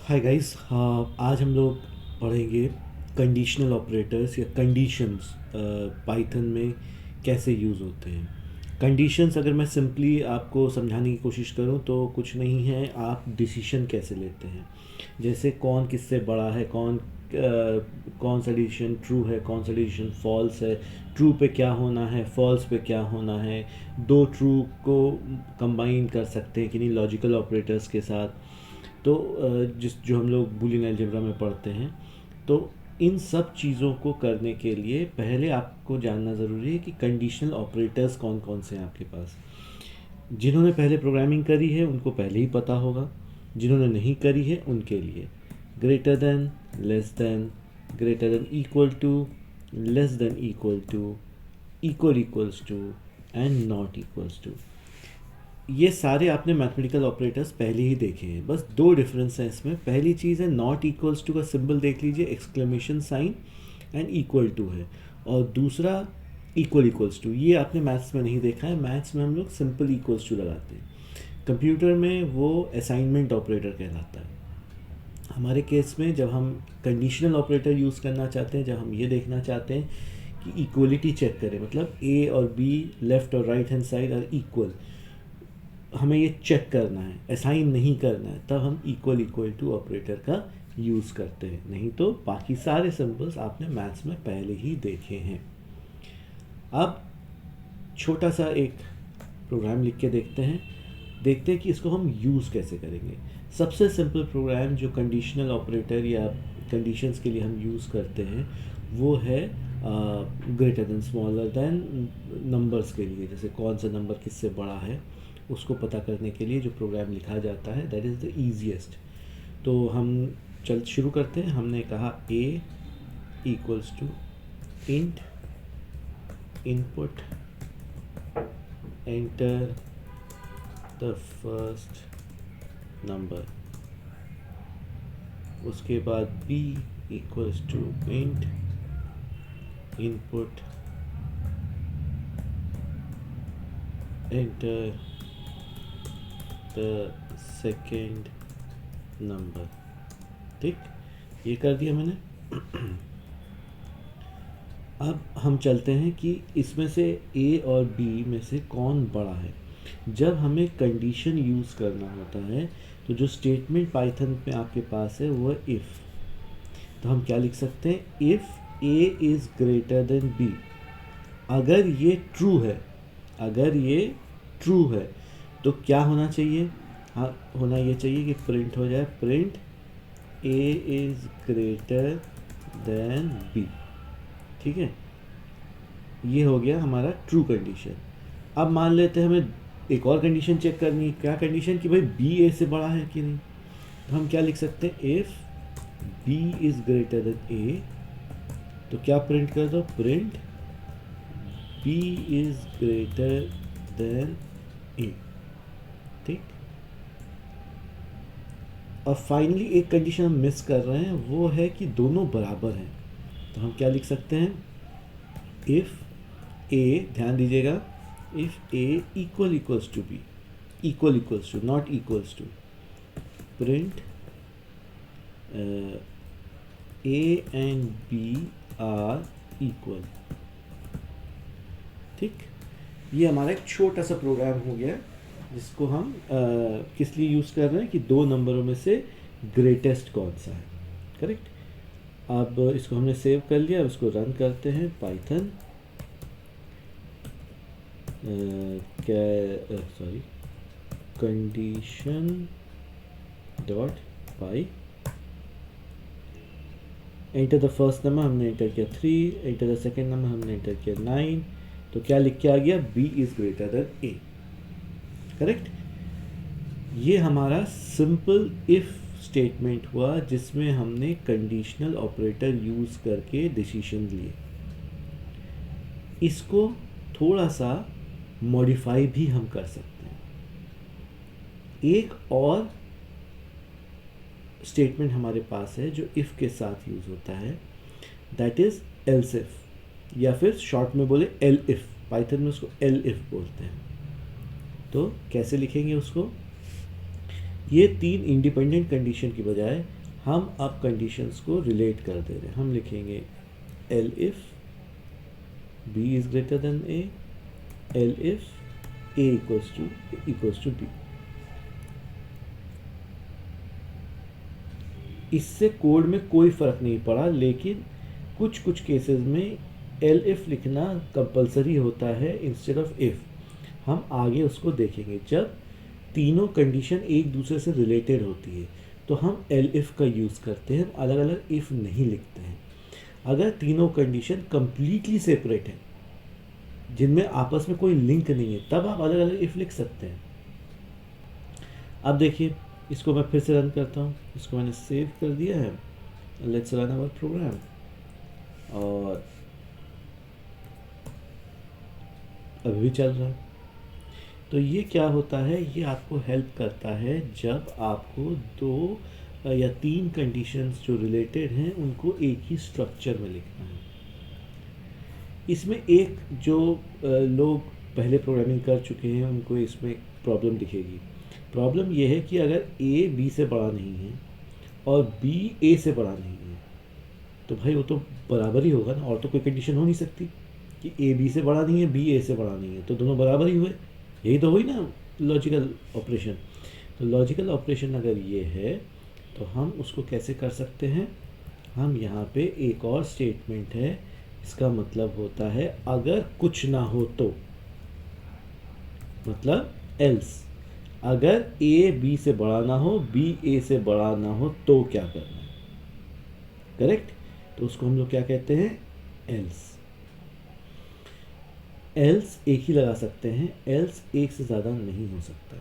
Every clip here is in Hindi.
हाय गाइस, आज हम लोग पढ़ेंगे कंडीशनल ऑपरेटर्स या कंडीशंस पाइथन में कैसे यूज़ होते हैं। कंडीशंस अगर मैं सिंपली आपको समझाने की कोशिश करूं तो कुछ नहीं है, आप डिसीजन कैसे लेते हैं। जैसे कौन किससे बड़ा है, कौन सा डिसीजन ट्रू है, कौन सा डिसीजन फॉल्स है, ट्रू पे क्या होना है, फॉल्स पे क्या होना है। दो ट्रू को कंबाइन कर सकते हैं कि नहीं लॉजिकल ऑपरेटर्स के साथ। तो जो हम लोग बूलियन अलजेब्रा में पढ़ते हैं। तो इन सब चीज़ों को करने के लिए पहले आपको जानना ज़रूरी है कि कंडीशनल ऑपरेटर्स कौन कौन से हैं आपके पास। जिन्होंने पहले प्रोग्रामिंग करी है उनको पहले ही पता होगा, जिन्होंने नहीं करी है उनके लिए greater than, less than, greater than equal to, less than equal to, equals to and not equals to. ये सारे आपने मैथमेटिकल ऑपरेटर्स पहले ही देखे हैं, बस दो डिफरेंस हैं इसमें। पहली चीज़ है नॉट इक्वल्स टू का सिंबल देख लीजिए, exclamation sign and equal to है। और दूसरा इक्वल्स टू, ये आपने मैथ्स में नहीं देखा है। मैथ्स में हम लोग सिंपल इक्वल्स टू लगाते हैं, कंप्यूटर में वो असाइनमेंट ऑपरेटर कहलाता है। हमारे केस में जब हम कंडीशनल ऑपरेटर यूज़ करना चाहते हैं, जब हम ये देखना चाहते हैं कि इक्वलिटी चेक करें, मतलब ए और बी, लेफ़्ट और right hand side are equal, हमें ये चेक करना है, असाइन नहीं करना है, तब हम इक्वल टू ऑपरेटर का यूज़ करते हैं। नहीं तो बाकी सारे सिंबल्स आपने मैथ्स में पहले ही देखे हैं। अब छोटा सा एक प्रोग्राम लिख के देखते हैं कि इसको हम यूज़ कैसे करेंगे। सबसे सिंपल प्रोग्राम जो कंडीशनल ऑपरेटर या कंडीशंस के लिए हम यूज़ करते हैं वो है greater than, smaller than numbers के लिए। जैसे कौन सा नंबर किससे बड़ा है उसको पता करने के लिए जो प्रोग्राम लिखा जाता है, दैट इज़ द ईजीएस्ट। तो हम शुरू करते हैं। हमने कहा a equals to int input enter the first number, उसके बाद b equals to int input enter the second number. ठीक, ये कर दिया मैंने। अब हम चलते हैं कि इसमें से a और b में से कौन बड़ा है। जब हमें कंडीशन यूज़ करना होता है तो जो स्टेटमेंट पाइथन में आपके पास है वो है इफ़। तो हम क्या लिख सकते हैं, if a is greater then b। अगर ये ट्रू है तो क्या होना चाहिए, हाँ होना ये चाहिए कि प्रिंट हो जाए, print a is greater then b। ठीक है, ये हो गया हमारा ट्रू कंडीशन। अब मान लेते हैं हमें एक और कंडीशन चेक करनी है। क्या कंडीशन, कि भाई b a से बड़ा है कि नहीं। तो हम क्या लिख सकते हैं, if b is greater then a, तो क्या प्रिंट कर दो, print b is greater then a। ठीक, और फाइनली एक कंडीशन हम मिस कर रहे हैं, वो है कि दोनों बराबर हैं। तो हम क्या लिख सकते हैं, इफ़ a, ध्यान दीजिएगा, if a equals to b, equals to not equals to, print a and b are equal. ठीक, ये हमारा एक छोटा सा प्रोग्राम हो गया जिसको हम किस लिए यूज़ कर रहे हैं कि दो नंबरों में से ग्रेटेस्ट कौन सा है। करेक्ट। अब इसको हमने सेव कर लिया, अब इसको रन करते हैं। Python condition dot pi, enter the first number हमने एंटर किया 3, एंटर द सेकेंड नंबर हमने एंटर किया 9। तो क्या लिख के आ गया, b is greater then a। Correct. ये हमारा सिंपल इफ़ स्टेटमेंट हुआ जिसमें हमने कंडीशनल ऑपरेटर यूज़ करके डिसीजन लिए। इसको थोड़ा सा मॉडिफाई भी हम कर सकते हैं। एक और स्टेटमेंट हमारे पास है जो इफ़ के साथ यूज़ होता है, दैट इज़ एल्स इफ, या फिर शॉर्ट में बोले एल इफ। पाइथन में उसको एल इफ बोलते हैं। तो कैसे लिखेंगे उसको, ये 3 इंडिपेंडेंट कंडीशन की बजाय हम अब कंडीशंस को रिलेट कर दे रहे हैं। हम लिखेंगे elif B is greater than A, elif A equals to B. इससे कोड में कोई फ़र्क नहीं पड़ा, लेकिन कुछ कुछ केसेस में एल इफ लिखना कंपलसरी होता है इंस्टेड ऑफ इफ़। हम आगे उसको देखेंगे। जब तीनों कंडीशन एक दूसरे से रिलेटेड होती है तो हम एल इफ़ का यूज़ करते हैं, हम अलग अलग इफ़ नहीं लिखते हैं। अगर तीनों कंडीशन कंप्लीटली सेपरेट हैं, जिनमें आपस में कोई लिंक नहीं है, तब आप अलग अलग इफ़ लिख सकते हैं। अब देखिए, इसको मैं फिर से रन करता हूँ। इसको मैंने सेव कर दिया है। Let's run our program. और अभी भी चल रहा है। तो ये क्या होता है, ये आपको हेल्प करता है जब आपको 2 या 3 कंडीशंस जो रिलेटेड हैं उनको एक ही स्ट्रक्चर में लिखना है। इसमें एक जो लोग पहले प्रोग्रामिंग कर चुके हैं उनको इसमें प्रॉब्लम दिखेगी। प्रॉब्लम ये है कि अगर ए बी से बड़ा नहीं है और बी ए से बड़ा नहीं है, तो भाई वो तो बराबर ही होगा ना, और तो कोई कंडीशन हो नहीं सकती कि ए बी से बड़ा नहीं है, बी ए से बड़ा नहीं है, तो दोनों बराबर ही हुए। यही तो हुई ना लॉजिकल ऑपरेशन। तो लॉजिकल ऑपरेशन अगर ये है तो हम उसको कैसे कर सकते हैं, हम यहाँ पे एक और स्टेटमेंट है, इसका मतलब होता है अगर कुछ ना हो तो, मतलब एल्स, अगर ए बी से बड़ा ना हो, बी ए से बड़ा ना हो, तो क्या करना है। करेक्ट। तो उसको हम लोग क्या कहते हैं, एल्स। एल्स एक ही लगा सकते हैं, एल्स एक से ज़्यादा नहीं हो सकता।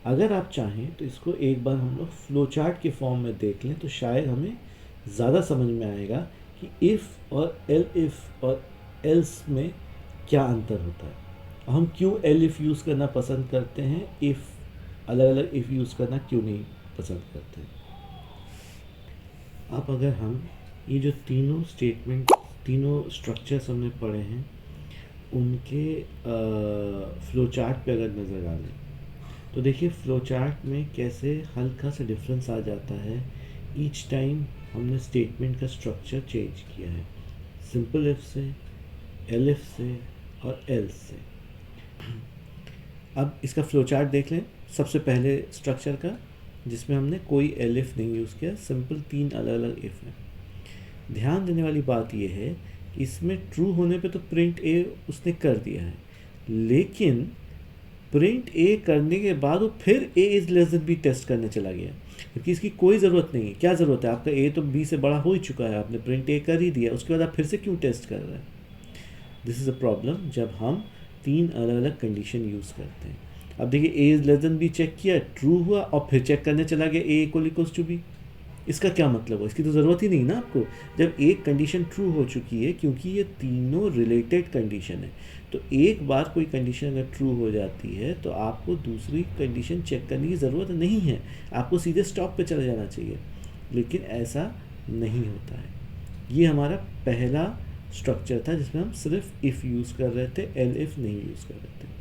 अगर आप चाहें तो इसको एक बार हम लोग फ्लो चार्ट के फॉर्म में देख लें तो शायद हमें ज़्यादा समझ में आएगा कि इफ़ और एल इफ़ और एल्स में क्या अंतर होता है, हम क्यों एल इफ़ यूज़ करना पसंद करते हैं, इफ़ अलग अलग इफ़ यूज़ करना क्यों नहीं पसंद करते हैं। अब अगर हम ये जो तीनों स्टेटमेंट, तीनों स्ट्रक्चर्स हमने पढ़े हैं, उनके फ्लो चार्ट पे अगर नज़र डालें तो देखिए फ्लो चार्ट में कैसे हल्का सा डिफरेंस आ जाता है ईच टाइम हमने स्टेटमेंट का स्ट्रक्चर चेंज किया है, सिंपल इफ से, एल इफ से और एल्स से। अब इसका फ्लो चार्ट देख लें। सबसे पहले स्ट्रक्चर का, जिसमें हमने कोई एल इफ नहीं यूज़ किया, सिंपल 3 अलग अलग इफ हैं। ध्यान देने वाली बात यह है कि इसमें ट्रू होने पे तो प्रिंट ए उसने कर दिया है, लेकिन प्रिंट ए करने के बाद वो फिर A is less than B test करने चला गया, क्योंकि इसकी कोई ज़रूरत नहीं है। क्या ज़रूरत है, आपका ए तो बी से बड़ा हो ही चुका है, आपने प्रिंट ए कर ही दिया, उसके बाद आप फिर से क्यों टेस्ट कर रहे हैं। दिस इज़ अ प्रॉब्लम जब हम 3 अलग अलग कंडीशन यूज़ करते हैं। अब देखिए A is less than B check किया, ट्रू हुआ, और फिर चेक करने चला गया ए इक्वल्स टू बी। इसका क्या मतलब है, इसकी तो ज़रूरत ही नहीं ना आपको, जब एक कंडीशन ट्रू हो चुकी है, क्योंकि ये तीनों रिलेटेड कंडीशन है। तो एक बार कोई कंडीशन अगर ट्रू हो जाती है तो आपको दूसरी कंडीशन चेक करने की ज़रूरत नहीं है, आपको सीधे स्टॉप पे चला जाना चाहिए, लेकिन ऐसा नहीं होता है। ये हमारा पहला स्ट्रक्चर था जिसमें हम सिर्फ इफ़ यूज़ कर रहे थे, एल इफ़ नहीं यूज़ कर रहे थे।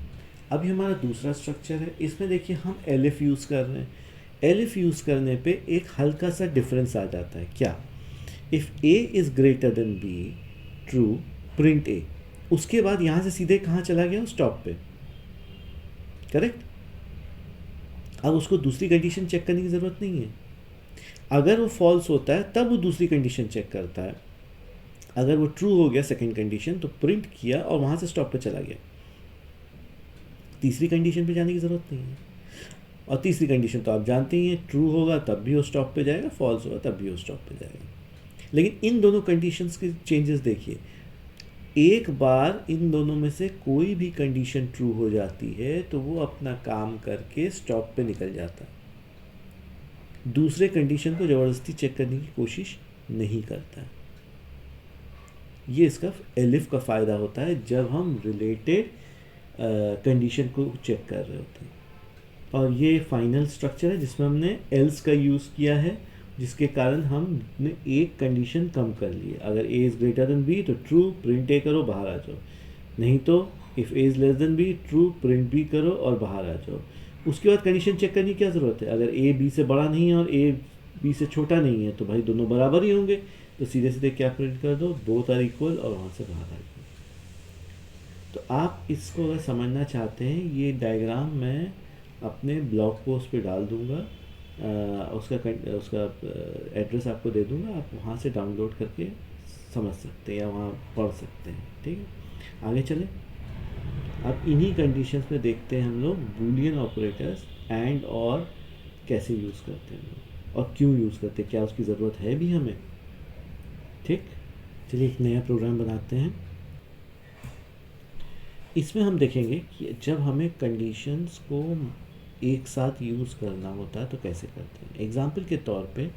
अभी हमारा दूसरा स्ट्रक्चर है, इसमें देखिए हम एल इफ़ यूज़ कर रहे हैं। एल इफ़ यूज़ करने पे एक हल्का सा डिफरेंस आ जाता है। क्या, if A is greater than B, true, print a, उसके बाद यहाँ से सीधे कहाँ चला गया, स्टॉप पे। करेक्ट। अब उसको दूसरी कंडीशन चेक करने की ज़रूरत नहीं है। अगर वो फॉल्स होता है तब वो दूसरी कंडीशन चेक करता है, अगर वो ट्रू हो गया सेकंड कंडीशन तो प्रिंट किया और वहाँ से स्टॉप पे चला गया, तीसरी कंडीशन पे जाने की ज़रूरत नहीं है। और तीसरी कंडीशन तो आप जानते ही हैं, ट्रू होगा तब भी वो स्टॉप पे जाएगा, फॉल्स होगा तब भी वो स्टॉप पे जाएगा। लेकिन इन दोनों कंडीशंस के चेंजेस देखिए, एक बार इन दोनों में से कोई भी कंडीशन ट्रू हो जाती है तो वो अपना काम करके स्टॉप पे निकल जाता है, दूसरे कंडीशन को ज़बरदस्ती चेक करने की कोशिश नहीं करता। ये इसका एलिफ का फ़ायदा होता है जब हम रिलेटेड कंडीशन को चेक कर रहे होते हैं। और ये फाइनल स्ट्रक्चर है जिसमें हमने एल्स का यूज़ किया है, जिसके कारण हमने एक कंडीशन कम कर ली है। अगर A is greater than B तो ट्रू, प्रिंट ए करो, बाहर आ जाओ। नहीं तो if A is less than B, true, print B करो और बाहर आ जाओ। उसके बाद कंडीशन चेक करने की क्या ज़रूरत है, अगर ए बी से बड़ा नहीं है और ए बी से छोटा नहीं है तो भाई दोनों बराबर ही होंगे, तो सीधे सीधे क्या प्रिंट कर दो, बोथ आर इक्वल, और वहाँ से बाहर आ गए। तो आप इसको अगर समझना चाहते हैं, ये डायग्राम मैं अपने ब्लॉग पोस्ट पे डाल दूँगा, उसका एड्रेस आपको दे दूँगा, आप वहाँ से डाउनलोड करके समझ सकते हैं या वहाँ पढ़ सकते हैं। ठीक है, आगे चलें। अब इन्हीं कंडीशंस में देखते हैं हम लोग बूलियन ऑपरेटर्स एंड और कैसे यूज़ करते हैं और क्यों यूज़ करते हैं, क्या उसकी ज़रूरत है भी हमें। ठीक, चलिए एक नया प्रोग्राम बनाते हैं। इसमें हम देखेंगे कि जब हमें कंडीशंस को एक साथ यूज़ करना होता है तो कैसे करते हैं। एग्जाम्पल के तौर पे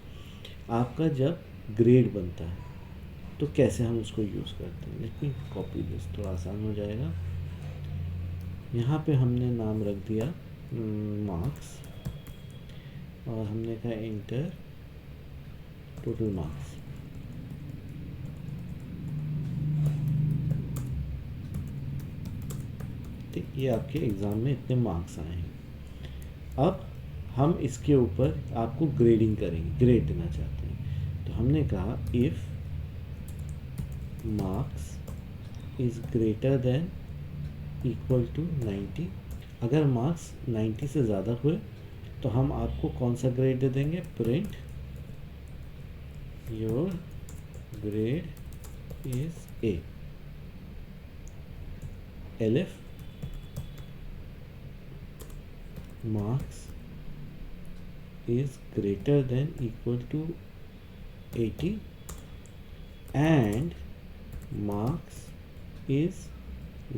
आपका जब ग्रेड बनता है तो कैसे हम उसको यूज़ करते हैं। लेट मी कॉपी दिस, थोड़ा आसान हो जाएगा। यहाँ पे हमने नाम रख दिया मार्क्स और हमने कहा एंटर टोटल मार्क्स। ठीक, ये आपके एग्ज़ाम में इतने मार्क्स आए हैं। अब हम इसके ऊपर आपको ग्रेडिंग करेंगे, ग्रेड देना चाहते हैं। तो हमने कहा if marks is greater than equal to 90, अगर मार्क्स 90 से ज़्यादा हुए तो हम आपको कौन सा ग्रेड दे देंगे, print your grade is a. Elif marks is greater than equal to 80 and marks is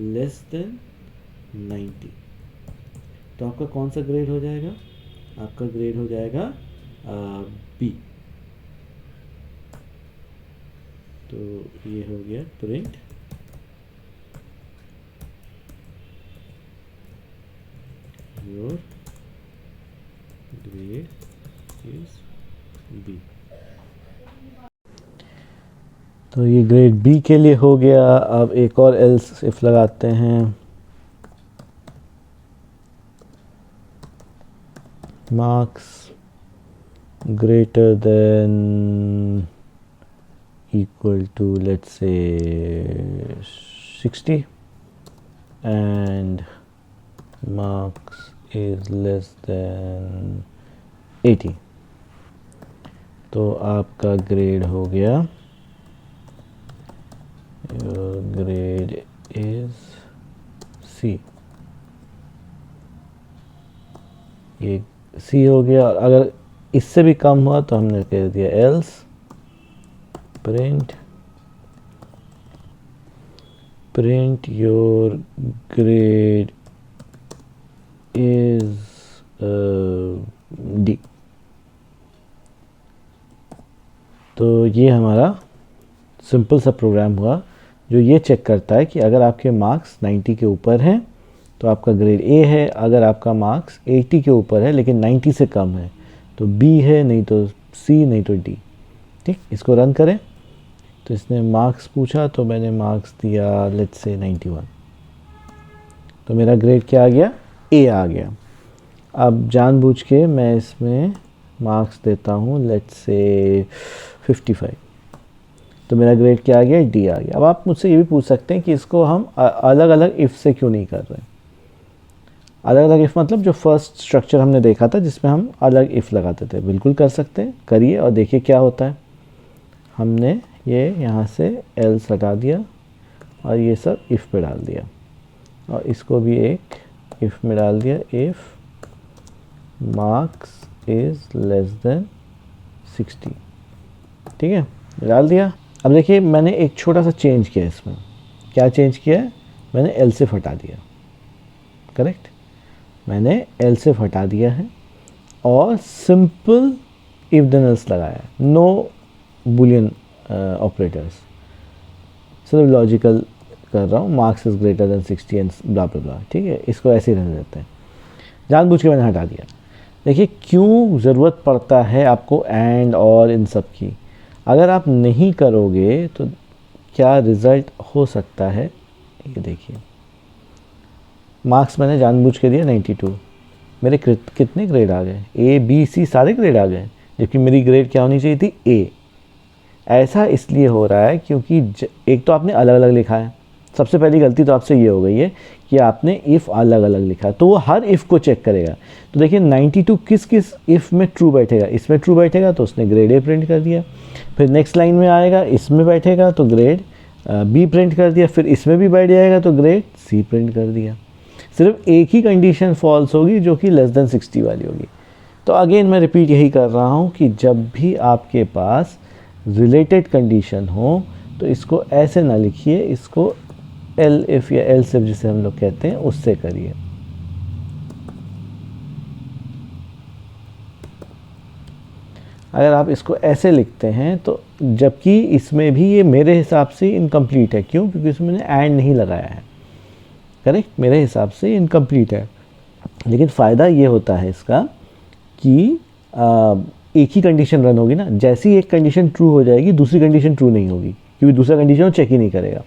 less than 90। तो आपका कौन सा ग्रेड हो जाएगा, आपका ग्रेड हो जाएगा बी। तो ये हो गया print your grade is B. तो ये ग्रेड बी के लिए हो गया। अब एक और एल्स इफ लगाते हैं, marks greater than equal to let's say 60 and marks is less than 80। तो आपका ग्रेड हो गया, your grade is C। ये C हो गया। अगर इससे भी कम हुआ तो हमने कह दिया else print your grade is D। तो ये हमारा सिंपल सा प्रोग्राम हुआ जो ये चेक करता है कि अगर आपके मार्क्स 90 के ऊपर हैं तो आपका ग्रेड ए है, अगर आपका मार्क्स 80 के ऊपर है लेकिन 90 से कम है तो बी है, नहीं तो सी, नहीं तो डी। ठीक, इसको रन करें। तो इसने मार्क्स पूछा तो मैंने मार्क्स दिया लेट्स से 91। तो मेरा ग्रेड क्या आ गया, ए आ गया। अब जानबूझ के मैं इसमें मार्क्स देता हूँ लेट्स से 55। तो मेरा ग्रेड क्या आ गया, डी आ गया। अब आप मुझसे ये भी पूछ सकते हैं कि इसको हम अलग अलग इफ़ से क्यों नहीं कर रहे। अलग अलग इफ़ मतलब जो फर्स्ट स्ट्रक्चर हमने देखा था जिसमें हम अलग इफ़ लगाते थे, बिल्कुल कर सकते हैं, करिए और देखिए क्या होता है। हमने ये यहाँ से एल्स लगा दिया और ये सब इफ़ पे डाल दिया और इसको भी एक इफ़ में डाल दिया, if marks is less then 60। ठीक है, डाल दिया। अब देखिए मैंने एक छोटा सा चेंज किया इसमें। क्या चेंज किया है, मैंने एल से हटा दिया। करेक्ट, मैंने एल से हटा दिया है और सिंपल इफ देन एल्स लगाया है, नो बूलियन ऑपरेटर्स, सिर्फ लॉजिकल कर रहा हूँ। Marks is greater than 60 and blah blah blah. ठीक है, इसको ऐसे ही रहने देते हैं, जानबूझ के मैंने हटा दिया। देखिए क्यों ज़रूरत पड़ता है आपको एंड और इन सब की। अगर आप नहीं करोगे तो क्या रिज़ल्ट हो सकता है, ये देखिए। मार्क्स मैंने जानबूझ के दिया 92, मेरे कितने ग्रेड आ गए, ए बी सी सारे ग्रेड आ गए, जबकि मेरी ग्रेड क्या होनी चाहिए थी, ए। ऐसा इसलिए हो रहा है क्योंकि एक तो आपने अलग अलग लिखा है। सबसे पहली गलती तो आपसे ये हो गई है कि आपने इफ़ अलग अलग लिखा, तो वो हर इफ़ को चेक करेगा। तो देखिए 92 किस किस इफ़ में ट्रू बैठेगा, इसमें ट्रू बैठेगा तो उसने ग्रेड ए प्रिंट कर दिया। फिर नेक्स्ट लाइन में आएगा, इसमें बैठेगा तो ग्रेड बी प्रिंट कर दिया। फिर इसमें भी बैठ जाएगा तो ग्रेड सी प्रिंट कर दिया। सिर्फ एक ही कंडीशन फॉल्स होगी जो कि लेस देन 60 वाली होगी। तो अगेन मैं रिपीट यही कर रहा हूँ कि जब भी आपके पास रिलेटेड कंडीशन हो तो इसको ऐसे ना लिखिए, इसको एल इफ़ या एल सिफ जिसे हम लोग कहते हैं उससे करिए। अगर आप इसको ऐसे लिखते हैं तो, जबकि इसमें भी ये मेरे हिसाब से इनकम्प्लीट है, क्यों, क्योंकि इसमें मैंने एंड नहीं लगाया है। करेक्ट, मेरे हिसाब से इनकम्प्लीट है। लेकिन फ़ायदा ये होता है इसका कि एक ही कंडीशन रन होगी ना, जैसी एक कंडीशन ट्रू हो जाएगी दूसरी कंडीशन ट्रू नहीं होगी, क्योंकि दूसरा कंडीशन वो चेक ही नहीं करेगा।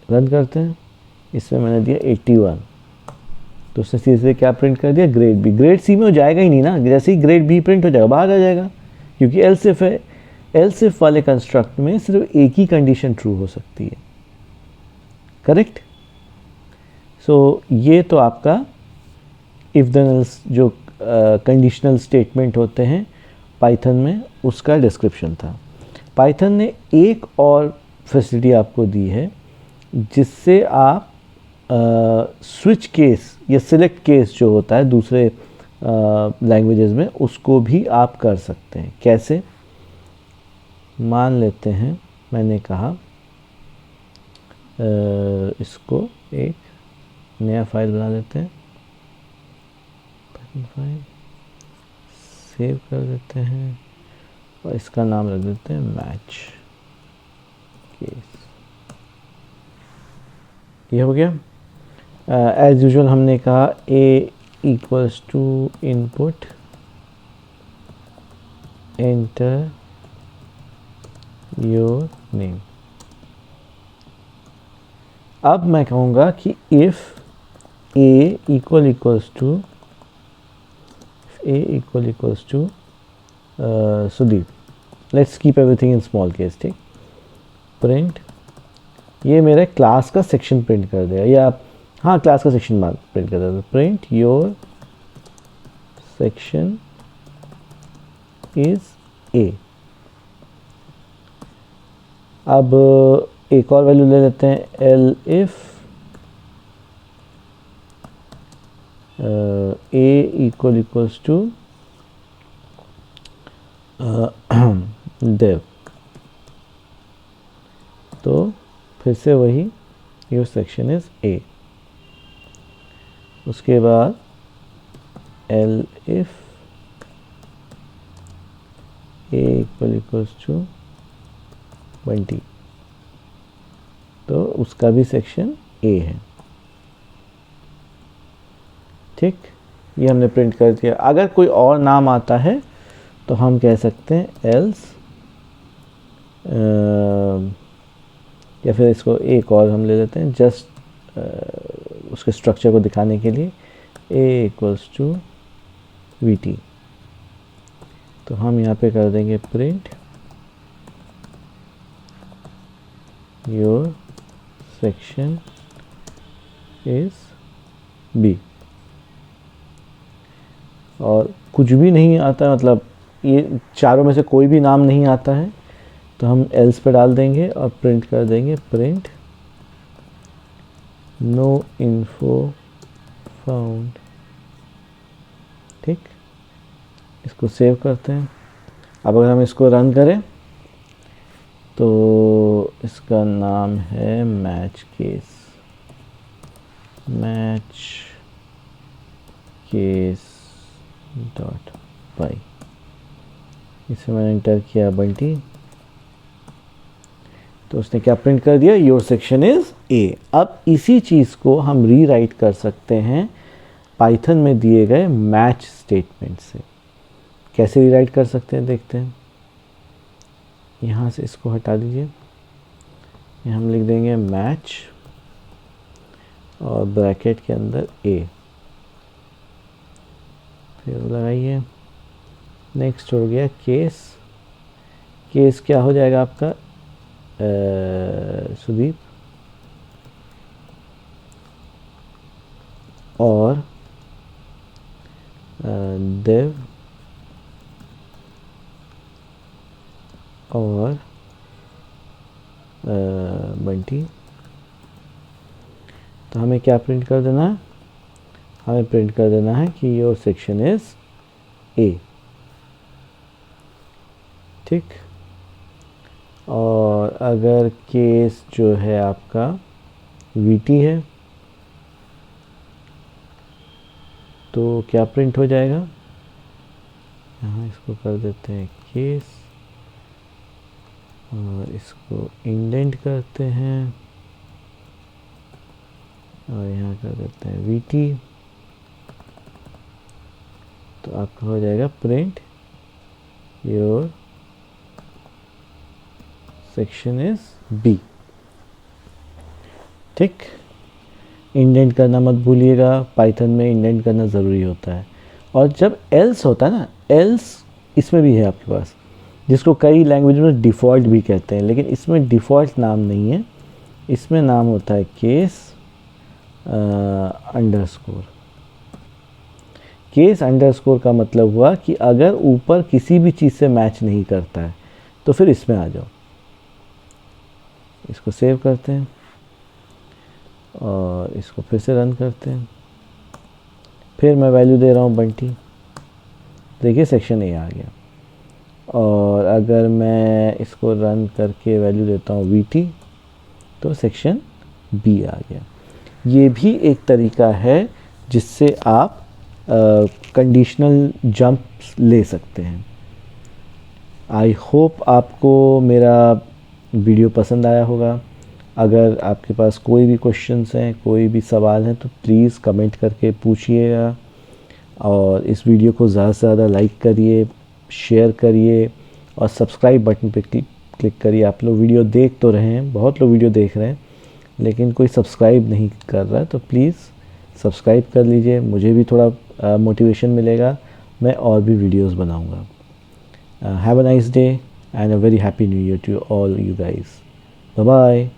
रन करते हैं, इसमें मैंने दिया 81, तो उसने सीधे क्या प्रिंट कर दिया, ग्रेड बी। ग्रेड सी में हो जाएगा ही नहीं ना, जैसे ही ग्रेड बी प्रिंट हो जाएगा बाहर आ जाएगा, क्योंकि एल सिफ है। एल सिफ वाले कंस्ट्रक्ट में सिर्फ एक ही कंडीशन ट्रू हो सकती है। करेक्ट। सो ये तो आपका इफ़ देन एल्स जो कंडीशनल स्टेटमेंट होते हैं पाइथन में, उसका डिस्क्रिप्शन था। पाइथन ने एक और फैसिलिटी आपको दी है जिससे आप स्विच केस या सिलेक्ट केस जो होता है दूसरे लैंग्वेजेस में, उसको भी आप कर सकते हैं। कैसे, मान लेते हैं मैंने कहा इसको एक नया फाइल बना लेते हैं, फाइल सेव कर देते हैं और इसका नाम रख देते हैं मैच केस। ये हो गया। एज यूजुअल हमने कहा a equals to input enter your name. अब मैं कहूँगा कि if a equals to Sudeep, let's keep everything in small case, ठीक। प्रिंट, ये मेरे क्लास का सेक्शन प्रिंट कर देगा, या हाँ क्लास का सेक्शन प्रिंट कर देगा। Print your section is A. अब एक और वैल्यू ले लेते हैं, elif A equals to dev, तो फिर से वही योर सेक्शन इज ए। उसके बाद elif A equals to 20, तो उसका भी सेक्शन ए है, ठीक। ये हमने प्रिंट कर दिया। अगर कोई और नाम आता है तो हम कह सकते हैं एल्स, या फिर इसको एक और हम ले लेते हैं जस्ट उसके स्ट्रक्चर को दिखाने के लिए, A equals to V T. तो हम यहाँ पे कर देंगे print your section is B. और कुछ भी नहीं आता, मतलब ये चारों में से कोई भी नाम नहीं आता है, तो हम एल्स पे डाल देंगे और प्रिंट कर देंगे प्रिंट नो इन्फो फाउंड, ठीक। इसको सेव करते हैं। अब अगर हम इसको रन करें तो इसका नाम है match case, match case dot py. इसमें मैंने एंटर किया बंटी, तो उसने क्या प्रिंट कर दिया, योर सेक्शन इज ए। अब इसी चीज़ को हम रीराइट कर सकते हैं पाइथन में दिए गए मैच स्टेटमेंट से। कैसे रीराइट कर सकते हैं देखते हैं। यहाँ से इसको हटा दीजिए, यहाँ हम लिख देंगे मैच और ब्रैकेट के अंदर ए, फिर लगाइए। नेक्स्ट हो गया केस। केस क्या हो जाएगा आपका सुदीप, और देव और बंटी। तो हमें क्या प्रिंट कर देना है, हमें प्रिंट कर देना है कि योर सेक्शन इज ए, ठीक। और अगर केस जो है आपका वीटी है तो क्या प्रिंट हो जाएगा, यहाँ इसको कर देते हैं केस और इसको इंडेंट करते हैं और यहाँ कर देते हैं वीटी। तो आपका हो जाएगा print your section is B, ठीक। इंडेंट करना मत भूलिएगा, पाइथन में इंडेंट करना ज़रूरी होता है। और जब एल्स होता है ना, एल्स इसमें भी है आपके पास, जिसको कई लैंग्वेज में डिफ़ॉल्ट भी कहते हैं, लेकिन इसमें डिफ़ॉल्ट नाम नहीं है, इसमें नाम होता है केस अंडरस्कोर। केस अंडरस्कोर का मतलब हुआ कि अगर ऊपर किसी भी चीज़ से मैच नहीं करता है तो फिर इसमें आ जाओ। इसको सेव करते हैं और इसको फिर से रन करते हैं। फिर मैं वैल्यू दे रहा हूँ बंटी, देखिए सेक्शन ए आ गया। और अगर मैं इसको रन करके वैल्यू देता हूँ वीटी तो सेक्शन बी आ गया। ये भी एक तरीका है जिससे आप कंडीशनल जंप्स ले सकते हैं। आई होप आपको मेरा वीडियो पसंद आया होगा। अगर आपके पास कोई भी क्वेश्चंस हैं, कोई भी सवाल हैं, तो प्लीज़ कमेंट करके पूछिएगा। और इस वीडियो को ज़्यादा से ज़्यादा लाइक करिए, शेयर करिए और सब्सक्राइब बटन पे क्लिक करिए। आप लोग वीडियो देख तो रहे हैं, बहुत लोग वीडियो देख रहे हैं, लेकिन कोई सब्सक्राइब नहीं कर रहा, तो प्लीज़ सब्सक्राइब कर लीजिए। मुझे भी थोड़ा मोटिवेशन मिलेगा, मैं और भी वीडियोस बनाऊंगा। Have a nice day and a very happy new year to all you guys. Bye bye.